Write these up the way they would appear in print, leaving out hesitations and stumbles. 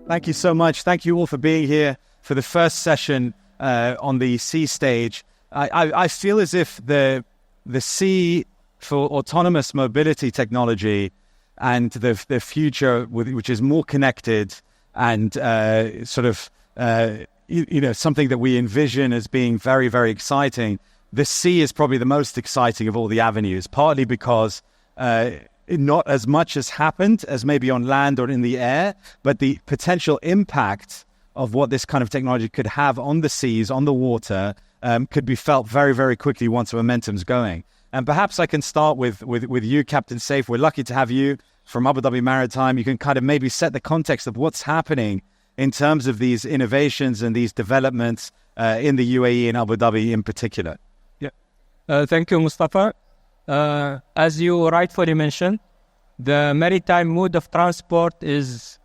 Thank you so much. Thank you all for being here for the first session on the sea stage. I feel as if the sea for autonomous mobility technology and the future, which is more connected and something that we envision as being very, very exciting. The sea is probably the most exciting of all the avenues, partly because not as much has happened as maybe on land or in the air, but the potential impact of what this kind of technology could have on the seas, on the water, could be felt very, very quickly once momentum's going. And perhaps I can start with you, Captain Saif. We're lucky to have you from Abu Dhabi Maritime. You can kind of maybe set the context of what's happening in terms of these innovations and these developments in the UAE and Abu Dhabi in particular. Yeah. Thank you, Mustafa. As you rightfully mentioned, the maritime mode of transport is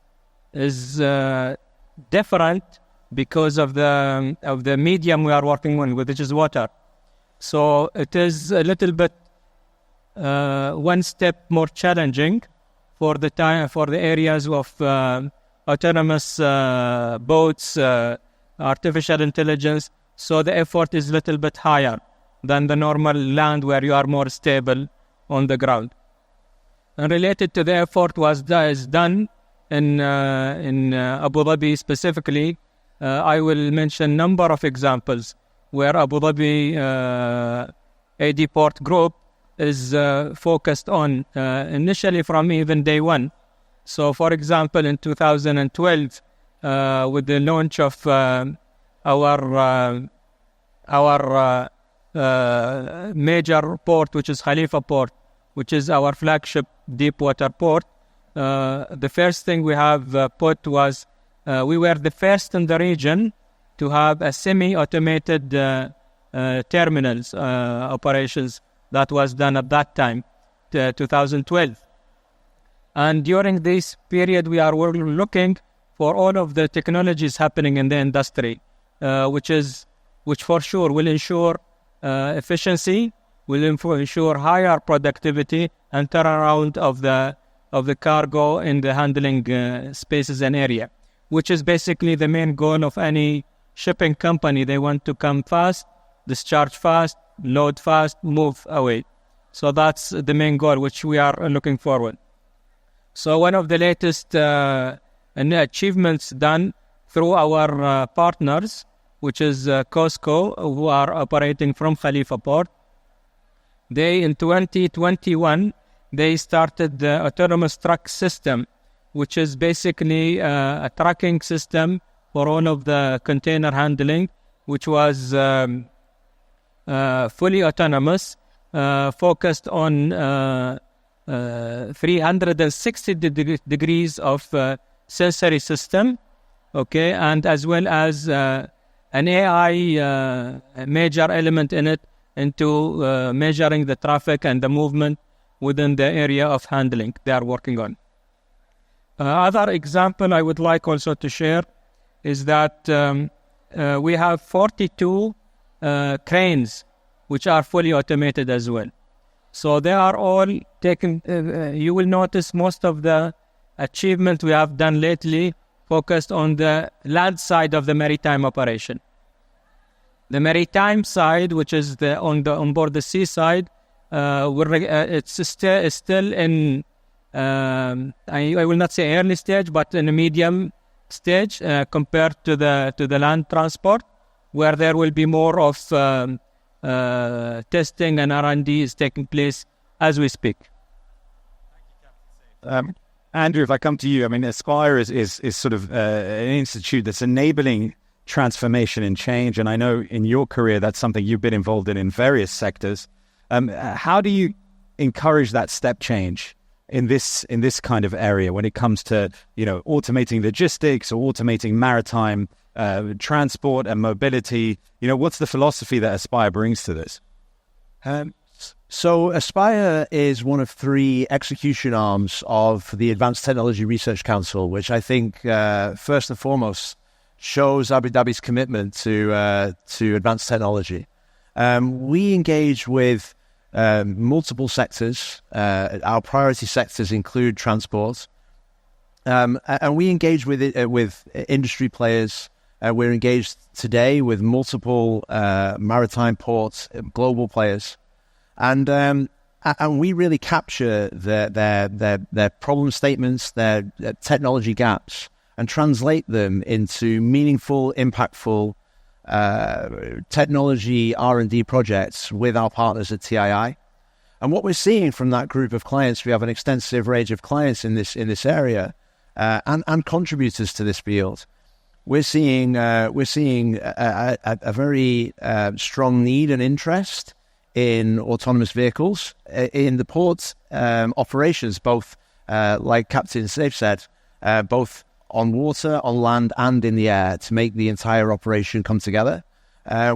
different because of the medium we are working on, which is water. So it is a little bit one step more challenging for the areas of autonomous boats, artificial intelligence. So the effort is a little bit higher than the normal land where you are more stable on the ground. And related to the effort is done in Abu Dhabi specifically, I will mention number of examples where Abu Dhabi AD Port Group is focused on initially from even day one. So, for example, in 2012, with the launch of our major port, which is Khalifa Port, which is our flagship deep water port, the first thing we have put was we were the first in the region to have a semi-automated terminals operations. That was done at that time, 2012. And during this period, we are looking for all of the technologies happening in the industry, which for sure will ensure efficiency, will ensure higher productivity and turnaround of the cargo in the handling spaces and area, which is basically the main goal of any shipping company. They want to come fast, discharge fast, load fast, move away. So that's the main goal which we are looking forward. So one of the latest achievements done through our partners, which is COSCO, who are operating from Khalifa Port. They, in 2021, they started the autonomous truck system, which is basically a tracking system for all of the container handling, which was fully autonomous, focused on 360 degrees of sensory system, okay, and as well as an AI major element in it into measuring the traffic and the movement within the area of handling they are working on. Other example I would like also to share is that we have 42 cranes which are fully automated as well. So they are all taken, you will notice most of the achievement we have done lately focused on the land side of the maritime operation. The maritime side, which is on board the sea side, it's still in, I will not say early stage, but in a medium stage compared to the land transport, where there will be more of testing and R&D is taking place as we speak. Andrew, if I come to you, I mean, Aspire is sort of an institute that's enabling transformation and change, and I know in your career that's something you've been involved in various sectors. How do you encourage that step change in this kind of area when it comes to automating logistics or automating maritime transport and mobility? What's the philosophy that Aspire brings to this? So Aspire is one of 3 execution arms of the Advanced Technology Research Council, which I think first and foremost shows Abu Dhabi's commitment to advanced technology. We engage with multiple sectors. Our priority sectors include transport, And we engage with industry players. We're engaged today with multiple maritime ports, global players, and we really capture their problem statements, their technology gaps, and translate them into meaningful, impactful technology R&D projects with our partners at TII. And what we're seeing from that group of clients, we have an extensive range of clients in this area, and contributors to this field. We're seeing a very strong need and interest in autonomous vehicles in the port operations, both like Captain Safe said, both on water, on land, and in the air, to make the entire operation come together.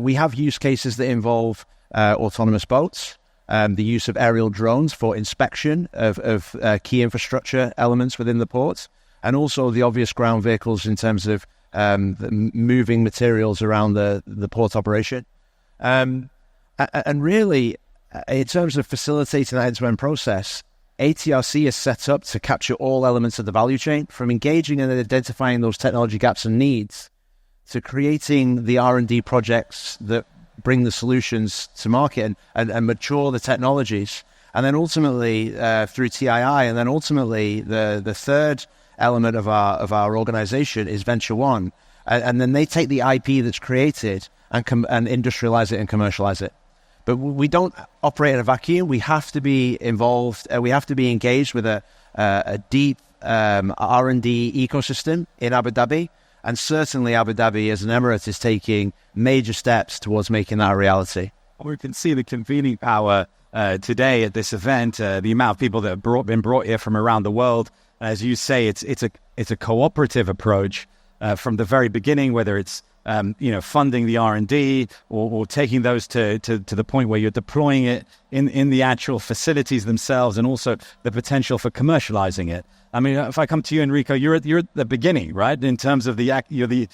We have use cases that involve autonomous boats, the use of aerial drones for inspection of key infrastructure elements within the port, and also the obvious ground vehicles in terms of moving materials around the port operation. And really, in terms of facilitating that end-to-end process, ATRC is set up to capture all elements of the value chain, from engaging and identifying those technology gaps and needs to creating the R&D projects that bring the solutions to market and mature the technologies. And then ultimately, through TII, and then ultimately the third element of our organization is Venture One. And then they take the IP that's created and industrialize it and commercialize it. But we don't operate in a vacuum. We have to be involved. We have to be engaged with a deep R&D ecosystem in Abu Dhabi. And certainly Abu Dhabi as an emirate is taking major steps towards making that a reality. We can see the convening power today at this event, the amount of people that have been brought here from around the world. As you say, it's a cooperative approach from the very beginning, whether it's funding the R&D or taking those to the point where you're deploying it in the actual facilities themselves, and also the potential for commercializing it. I mean, if I come to you, Enrico, you're at the beginning, right? In terms of you're the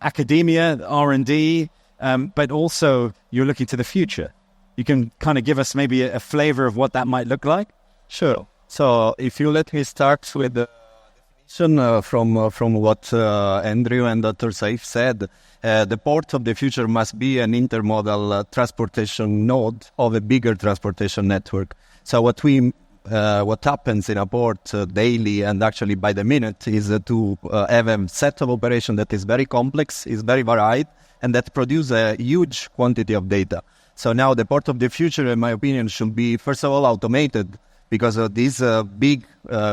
academia, R&D, but also you're looking to the future. You can kind of give us maybe a flavor of what that might look like? Sure. So if you let me start with the definition from what Andrew and Dr. Saif said, the port of the future must be an intermodal transportation node of a bigger transportation network. So what happens in a port daily and actually by the minute is to have a set of operation that is very complex, is very varied, and that produce a huge quantity of data. So now the port of the future, in my opinion, should be, first of all, automated, because this big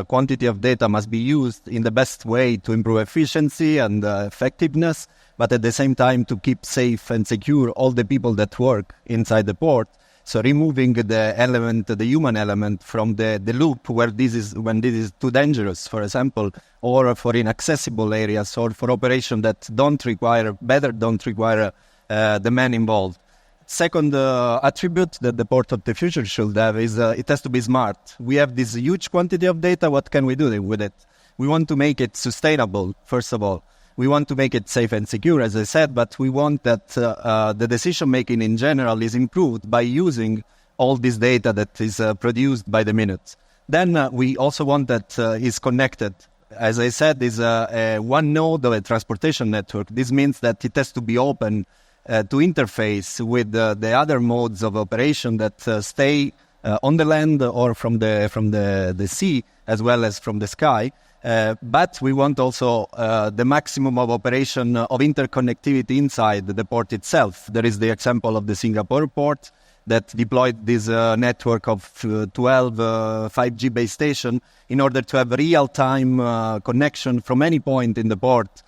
quantity of data must be used in the best way to improve efficiency and effectiveness, but at the same time to keep safe and secure all the people that work inside the port. So removing the human element from the loop when this is too dangerous, for example, or for inaccessible areas, or for operations that don't require the man involved. Second attribute that the port of the future should have is it has to be smart. We have this huge quantity of data. What can we do with it? We want to make it sustainable, first of all. We want to make it safe and secure, as I said, but we want that the decision-making in general is improved by using all this data that is produced by the minute. Then we also want that is connected. As I said, is one node of a transportation network. This means that it has to be open to interface with the other modes of operation that stay on the land or from the sea, as well as from the sky. But we want also the maximum of operation of interconnectivity inside the port itself. There is the example of the Singapore port that deployed this network of 12 5G base stations in order to have real-time connection from any point in the port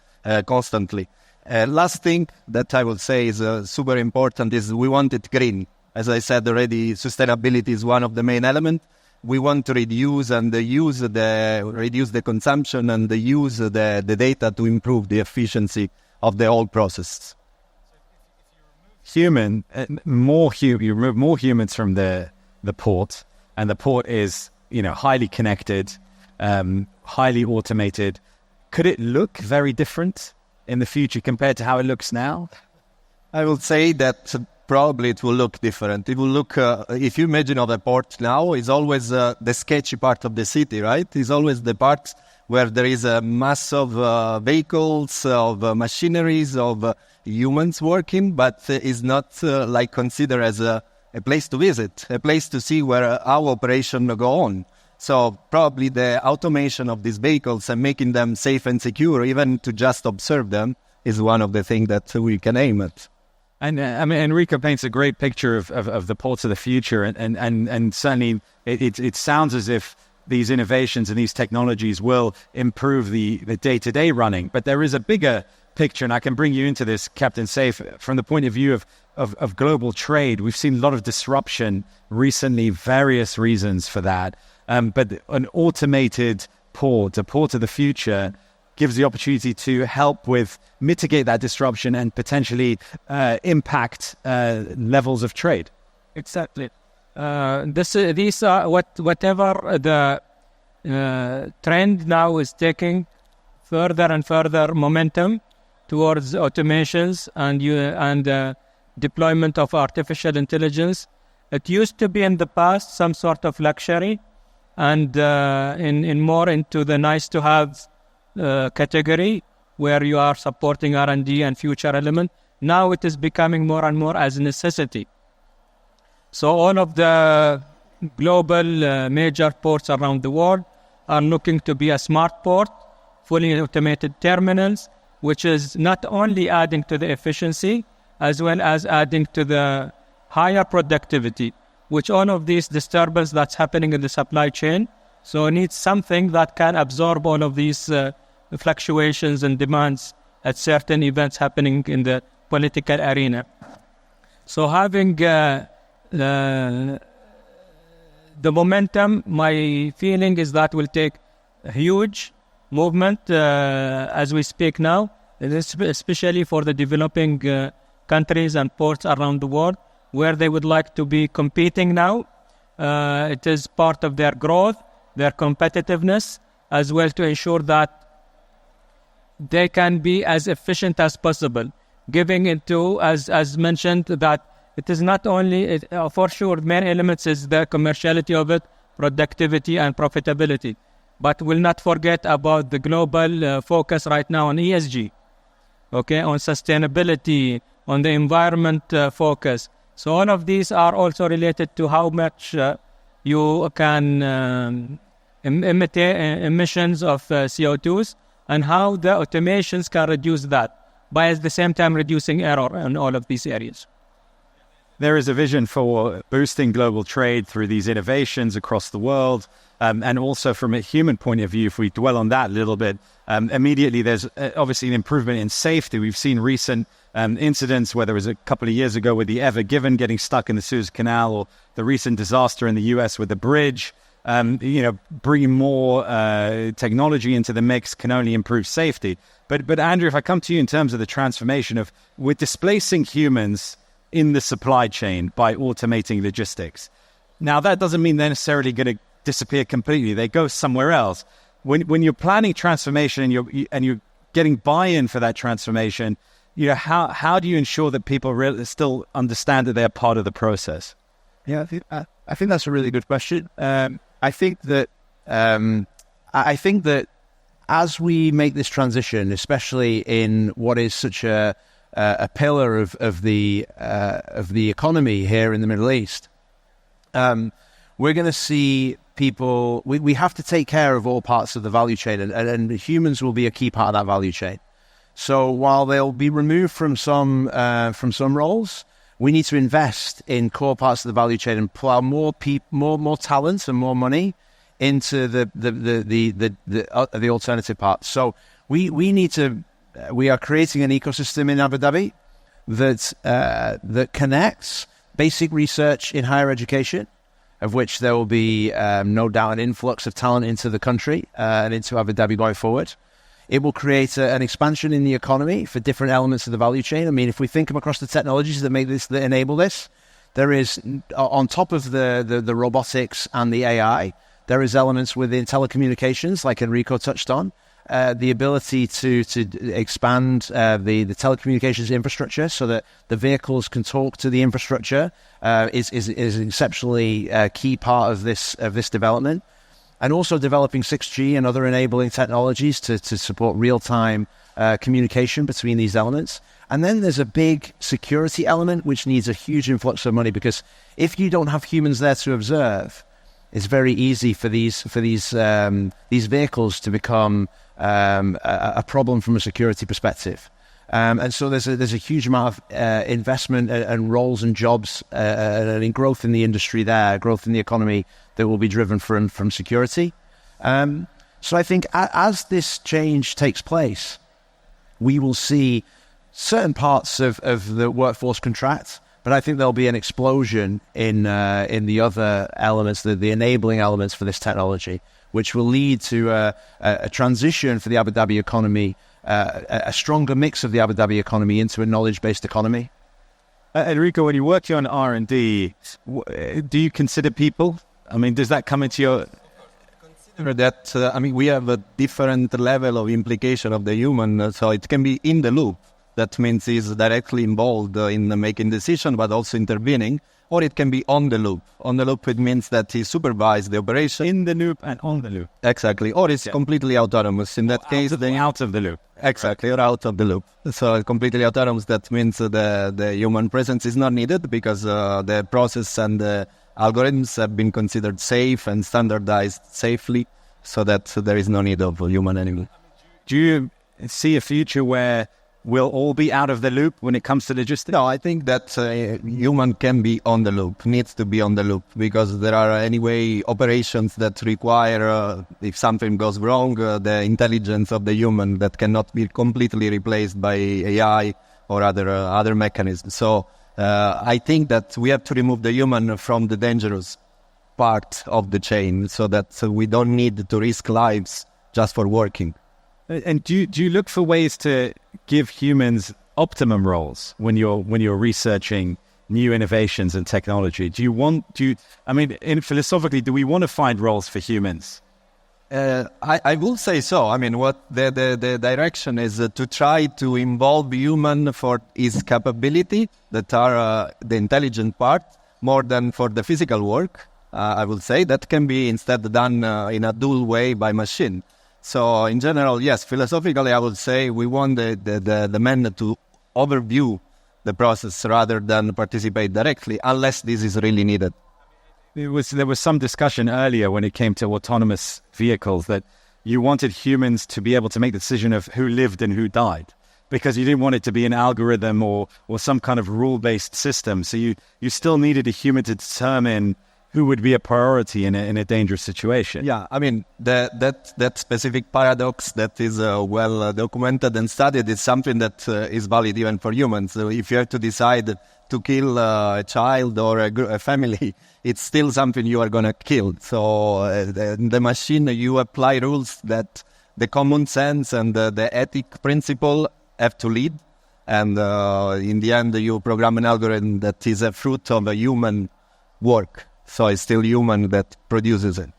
constantly. Last thing that I will say is super important is we want it green. As I said already, sustainability is one of the main elements. We want to reduce the consumption and use the data to improve the efficiency of the whole process. You remove more humans from the port, and the port is highly connected, highly automated. Could it look very different in the future compared to how it looks now? I will say that probably it will look different. It will look, if you imagine of a port now, is always the sketchy part of the city, right? It's always the part where there is a mass of vehicles, of machineries, of humans working, but is not like considered as a place to visit, a place to see where our operation go on. So probably the automation of these vehicles and making them safe and secure, even to just observe them, is one of the things that we can aim at. And I mean, Enrico paints a great picture of the ports of the future, and certainly it sounds as if these innovations and these technologies will improve the day-to-day running. But there is a bigger picture, and I can bring you into this, Captain Safe, from the point of view of global trade. We've seen a lot of disruption recently, various reasons for that. But an automated port, a port of the future, gives the opportunity to help with mitigate that disruption and potentially impact levels of trade. Exactly. These are whatever the trend now is taking further and further momentum towards automations and deployment of artificial intelligence. It used to be in the past some sort of luxury and in more into the nice to have category where you are supporting R&D and future element. Now it is becoming more and more as a necessity. So all of the global major ports around the world are looking to be a smart port, fully automated terminals, which is not only adding to the efficiency as well as adding to the higher productivity, which all of these disturbance that's happening in the supply chain. So it needs something that can absorb all of these fluctuations and demands at certain events happening in the political arena. So having the momentum, my feeling is that will take a huge movement as we speak now, especially for the developing countries and ports around the world where they would like to be competing now. It is part of their growth, their competitiveness, as well to ensure that they can be as efficient as possible, giving into, as mentioned, that it is not only, for sure, main elements is the commerciality of it, productivity and profitability. But we'll not forget about the global focus right now on ESG, okay, on sustainability, on the environment focus. So all of these are also related to how much you can emit emissions of CO2s and how the automations can reduce that by at the same time reducing error in all of these areas. There is a vision for boosting global trade through these innovations across the world. And also from a human point of view, if we dwell on that a little bit, immediately there's obviously an improvement in safety. We've seen recent incidents, whether it was a couple of years ago with the Ever Given getting stuck in the Suez Canal, or the recent disaster in the US with the bridge. Bringing more technology into the mix can only improve safety. But Andrew, if I come to you in terms of the transformation of, we're displacing humans in the supply chain by automating logistics. Now, that doesn't mean they're necessarily going to disappear completely. They go somewhere else. When you're planning transformation and you're getting buy-in for that transformation, how do you ensure that people really still understand that they're part of the process? Yeah, I think that's a really good question. I think that as we make this transition, especially in what is such a pillar of the economy here in the Middle East, we're going to see people. We have to take care of all parts of the value chain, and humans will be a key part of that value chain. So while they'll be removed from some roles, we need to invest in core parts of the value chain and plow more talent and more money into the alternative parts. So we are creating an ecosystem in Abu Dhabi that connects basic research in higher education, of which there will be no doubt an influx of talent into the country and into Abu Dhabi going forward. It will create an expansion in the economy for different elements of the value chain. I mean, if we think across the technologies that enable this, there is, on top of the robotics and the AI, there is elements within telecommunications, like Enrico touched on, the ability to expand the telecommunications infrastructure so that the vehicles can talk to the infrastructure is an exceptionally key part of this development. and also developing 6G and other enabling technologies to support real-time communication between these elements. And then there's a big security element which needs a huge influx of money, because if you don't have humans there to observe, it's very easy for these vehicles to become a problem from a security perspective. And so there's a huge amount of investment and roles and jobs and growth in the industry there, growth in the economy that will be driven from security. So I think as this change takes place, we will see certain parts of the workforce contract, but I think there'll be an explosion in the other elements, the enabling elements for this technology, which will lead to a transition for the Abu Dhabi economy, a stronger mix of the Abu Dhabi economy into a knowledge-based economy. Enrico, when you're working on R&D, do you consider people? I mean, does that come into your... Consider that, we have a different level of implication of the human, so it can be in the loop. That means he's directly involved in making decision, but also intervening. Or it can be on the loop. On the loop, it means that he supervises the operation. In the loop and on the loop. Exactly. Or it's completely autonomous. In that case, out of the loop. Exactly, or out of the loop. So completely autonomous, that means the human presence is not needed, because the process and the algorithms have been considered safe and standardized safely, so that there is no need of a human anymore. Do you see a future where we'll all be out of the loop when it comes to logistics? No, I think that human can be on the loop, needs to be on the loop, because there are anyway operations that require, if something goes wrong, the intelligence of the human that cannot be completely replaced by AI or other mechanisms. So I think that we have to remove the human from the dangerous part of the chain, so that we don't need to risk lives just for working. And do you look for ways to give humans optimum roles when you're researching new innovations and technology? Philosophically, do we want to find roles for humans? I will say so. What the direction is to try to involve human for his capability, that are the intelligent part, more than for the physical work. I will say that can be instead done in a dual way by machine. So in general, yes, philosophically, I would say we want the men to overview the process rather than participate directly, unless this is really needed. There was some discussion earlier when it came to autonomous vehicles that you wanted humans to be able to make the decision of who lived and who died, because you didn't want it to be an algorithm or some kind of rule-based system. So you still needed a human to determine who would be a priority in a dangerous situation. Yeah, that specific paradox that is well documented and studied is something that is valid even for humans. So if you have to decide to kill a child or a family, it's still something you are going to kill. So the machine, you apply rules that the common sense and the ethic principle have to lead. And in the end, you program an algorithm that is a fruit of a human work. So it's still human that produces it.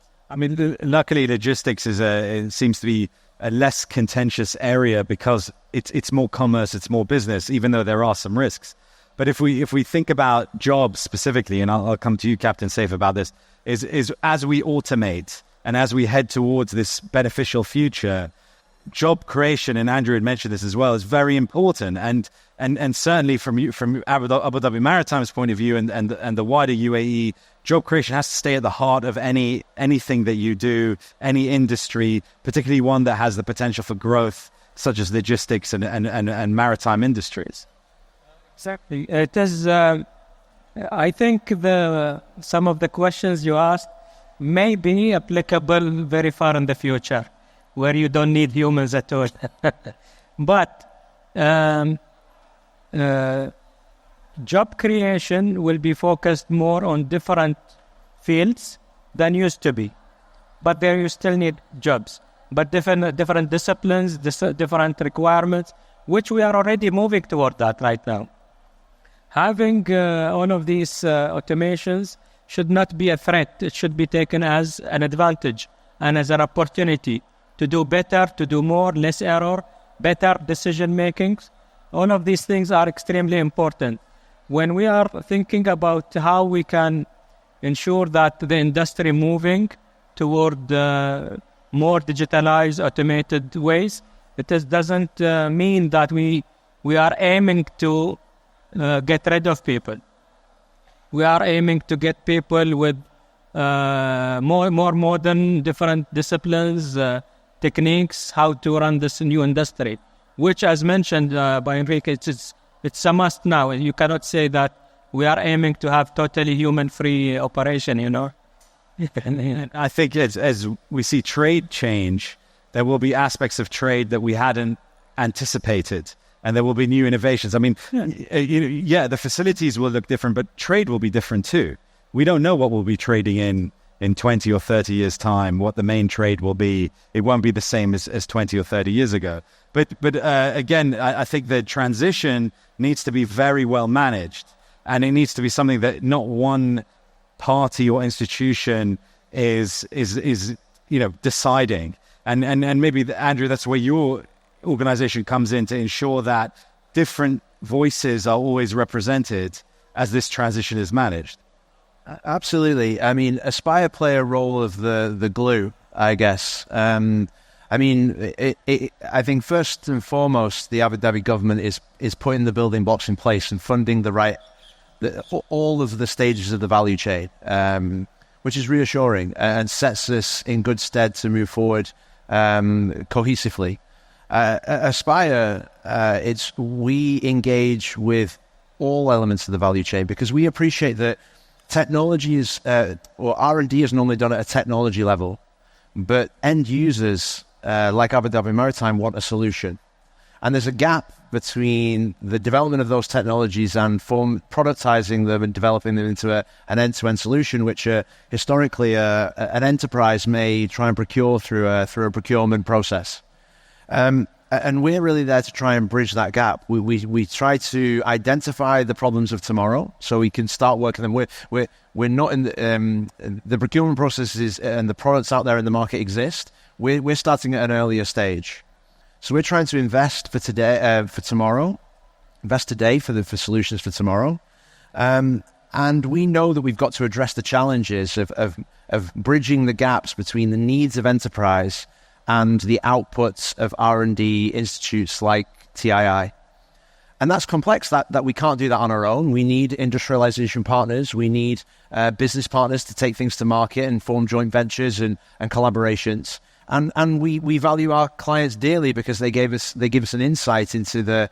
Luckily, logistics seems to be a less contentious area, because it's more commerce, it's more business, even though there are some risks. But if we think about jobs specifically, and I'll come to you, Captain Saif, about this, is as we automate and as we head towards this beneficial future, job creation, and Andrew had mentioned this as well, is very important. And certainly from Abu Dhabi Maritime's point of view and the wider UAE, job creation has to stay at the heart of anything that you do, any industry, particularly one that has the potential for growth, such as logistics and maritime industries. Exactly. It is. I think some of the questions you asked may be applicable very far in the future, where you don't need humans at all. But job creation will be focused more on different fields than used to be. But there you still need jobs, but different disciplines, different requirements, which we are already moving toward that right now. Having all of these automations should not be a threat. It should be taken as an advantage and as an opportunity to do better, to do more, less error, better decision making. All of these things are extremely important. When we are thinking about how we can ensure that the industry moving toward more digitalized, automated ways. Doesn't mean that we are aiming to get rid of people. We are aiming to get people with more modern, different disciplines, techniques, how to run this new industry, which, as mentioned by Enrique, it's a must now. You cannot say that we are aiming to have totally human-free operation, And I think as we see trade change, there will be aspects of trade that we hadn't anticipated, and there will be new innovations. I mean, the facilities will look different, but trade will be different too. We don't know what we'll be trading in 20 or 30 years' time, what the main trade will be. It won't be the same as 20 or 30 years ago. But again, I think the transition needs to be very well managed, and it needs to be something that not one party or institution is deciding. And maybe, Andrew, that's where your organization comes in, to ensure that different voices are always represented as this transition is managed. Absolutely. I mean, Aspire play a role of the glue, I guess. I think first and foremost, the Abu Dhabi government is putting the building blocks in place and funding all of the stages of the value chain, which is reassuring and sets us in good stead to move forward cohesively. Aspire, we engage with all elements of the value chain because we appreciate that technology is, or R&D is normally done at a technology level, but end users like Abu Dhabi Maritime want a solution. And there's a gap between the development of those technologies and productizing them and developing them into an end-to-end solution, which historically an enterprise may try and procure through a procurement process. And we're really there to try and bridge that gap. We try to identify the problems of tomorrow so we can start working them. We're not in the procurement processes and the products out there in the market exist. We're starting at an earlier stage. So we're trying to invest for today, for tomorrow, invest today for solutions for tomorrow. And we know that we've got to address the challenges of bridging the gaps between the needs of enterprise and the outputs of R&D institutes like TII. And that's complex, that we can't do that on our own. We need industrialization partners. We need business partners to take things to market and form joint ventures and collaborations. And we value our clients dearly because they give us an insight into the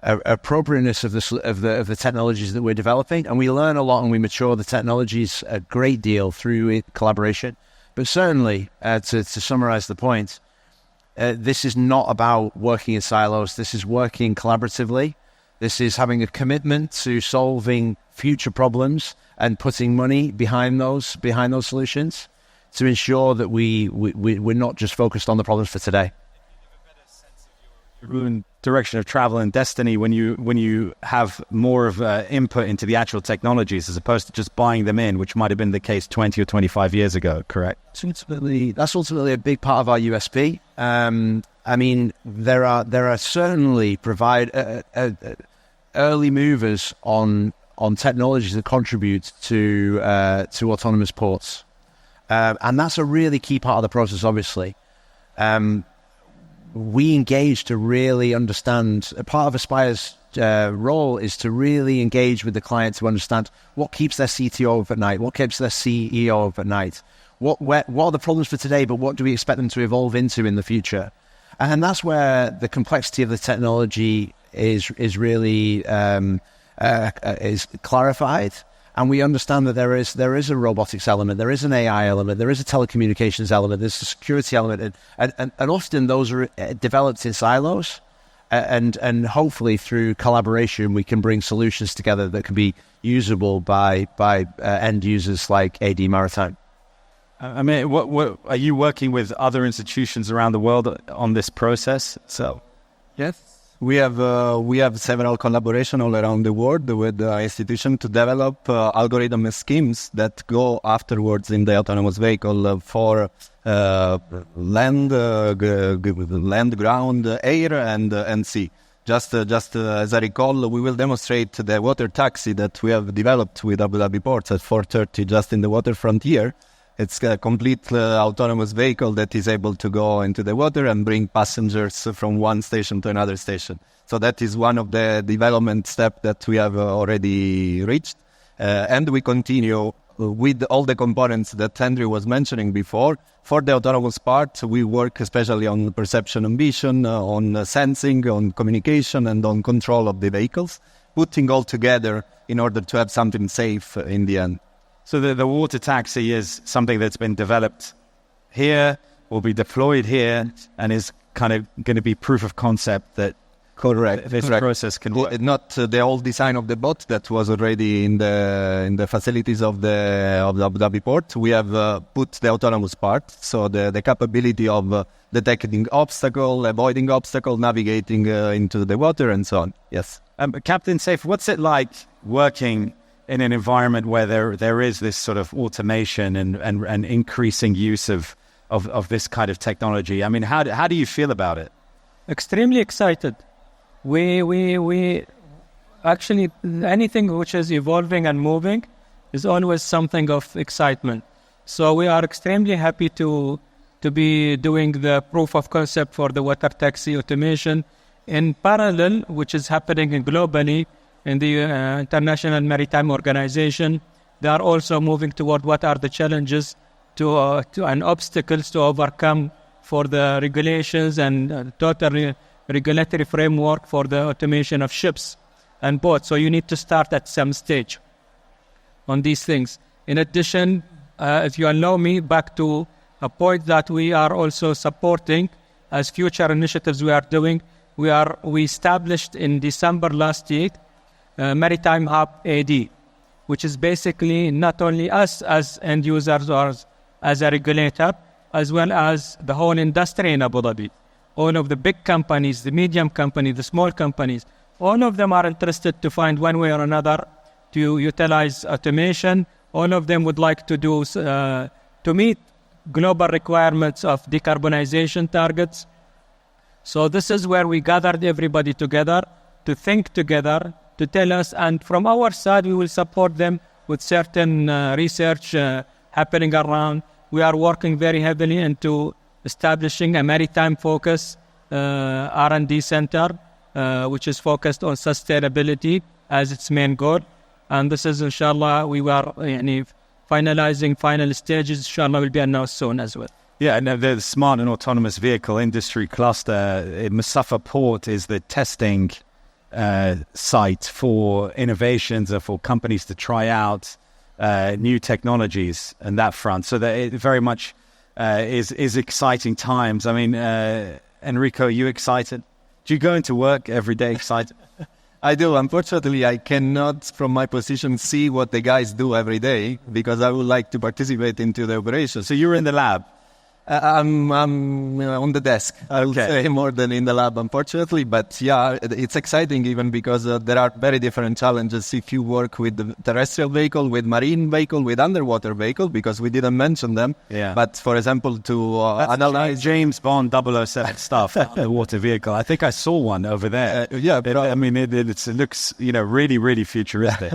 appropriateness of the technologies that we're developing. And we learn a lot and we mature the technologies a great deal through collaboration. But certainly, to summarize the point, this is not about working in silos. This is working collaboratively. This is having a commitment to solving future problems and putting money behind those solutions to ensure that we're not just focused on the problems for today. Your direction of travel and destiny when you have more of input into the actual technologies as opposed to just buying them in, which might have been the case 20 or 25 years ago, correct? That's ultimately a big part of our USP. I mean, there are certainly early movers on technologies that contribute to autonomous ports, and that's a really key part of the process. Obviously, we engage to really understand. A part of Aspire's role is to really engage with the client to understand what keeps their CTO up at night, what keeps their CEO up at night, what are the problems for today, but what do we expect them to evolve into in the future? And that's where the complexity of the technology is really is clarified. And we understand that there is a robotics element, there is an AI element, there is a telecommunications element, there's a security element, and often those are developed in silos. And hopefully through collaboration, we can bring solutions together that can be usable by end users like AD Maritime. I mean, what are you working with other institutions around the world on this process? So, yes. We have several collaborations all around the world with institutions to develop algorithm schemes that go afterwards in the autonomous vehicle for land, ground, air, and sea. Just as I recall, we will demonstrate the water taxi that we have developed with Abu Dhabi Ports at 4:30, just in the waterfront here. It's a complete autonomous vehicle that is able to go into the water and bring passengers from one station to another station. So that is one of the development steps that we have already reached. And we continue with all the components that Andrew was mentioning before. For the autonomous part, we work especially on perception and vision, on sensing, on communication, and on control of the vehicles, putting all together in order to have something safe in the end. So the water taxi is something that's been developed here, will be deployed here, and is kind of going to be proof of concept that this process can work. Not the old design of the boat that was already in the facilities of the Abu Dhabi port. We have put the autonomous part, so the capability of detecting obstacle, avoiding obstacle, navigating into the water, and so on. Yes. Captain Saif, what's it like working in an environment where there is this sort of automation and increasing use of this kind of technology? I mean, how do you feel about it? Extremely excited. We actually, anything which is evolving and moving is always something of excitement. So we are extremely happy to be doing the proof of concept for the water taxi automation in parallel, which is happening globally in the International Maritime Organization. They are also moving toward what are the challenges and obstacles to overcome for the regulations and total regulatory framework for the automation of ships and boats. So you need to start at some stage on these things. In addition, if you allow me, back to a point that we are also supporting as future initiatives we are doing. We established in December last year Maritime Hub AD, which is basically not only us as end users or as a regulator, as well as the whole industry in Abu Dhabi. All of the big companies, the medium companies, the small companies, all of them are interested to find one way or another to utilize automation. All of them would like to do to meet global requirements of decarbonization targets. So this is where we gathered everybody together to think together, to tell us, and from our side, we will support them with certain research happening around. We are working very heavily into establishing a maritime focus R&D center, which is focused on sustainability as its main goal. And this is, inshallah, we were finalizing final stages. Inshallah, will be announced soon as well. Yeah, and the smart and autonomous vehicle industry cluster in Musaffa Port is the testing site for innovations or for companies to try out new technologies on that front. So that it very much is exciting times. I mean, Enrico, are you excited? Do you go into work every day excited? I do. Unfortunately, I cannot, from my position, see what the guys do every day because I would like to participate into the operation. So you're in the lab? I'm on the desk, I would say, more than in the lab, unfortunately. But yeah, it's exciting even because there are very different challenges if you work with the terrestrial vehicle, with marine vehicle, with underwater vehicle, because we didn't mention them. Yeah. But for example, to analyze James Bond 007 stuff, water vehicle. I think I saw one over there. It looks, really, really futuristic.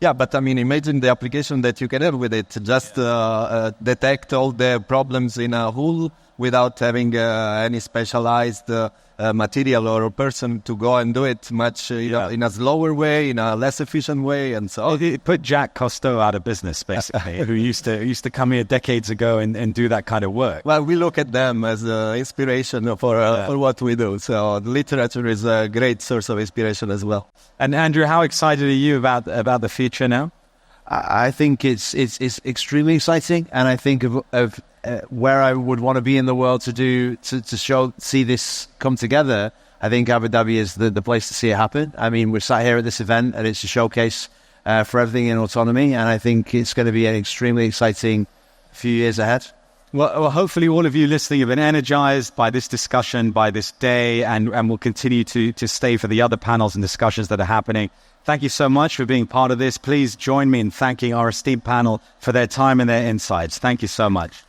Yeah, but I mean, imagine the application that you can have with it. Just detect all the problems in a hull without having any specialized material or person to go and do it much in a slower way, in a less efficient way, and so on. It put Jacques Cousteau out of business, basically, who used to come here decades ago and do that kind of work. Well, we look at them as inspiration for what we do. So the literature is a great source of inspiration as well. And Andrew, how excited are you about the future now? I think it's extremely exciting, and I think of where I would want to be in the world to see this come together. I think Abu Dhabi is the place to see it happen. I mean, we're sat here at this event, and it's a showcase for everything in autonomy, and I think it's going to be an extremely exciting few years ahead. Well, hopefully all of you listening have been energized by this discussion, by this day, and will continue to stay for the other panels and discussions that are happening. Thank you so much for being part of this. Please join me in thanking our esteemed panel for their time and their insights. Thank you so much.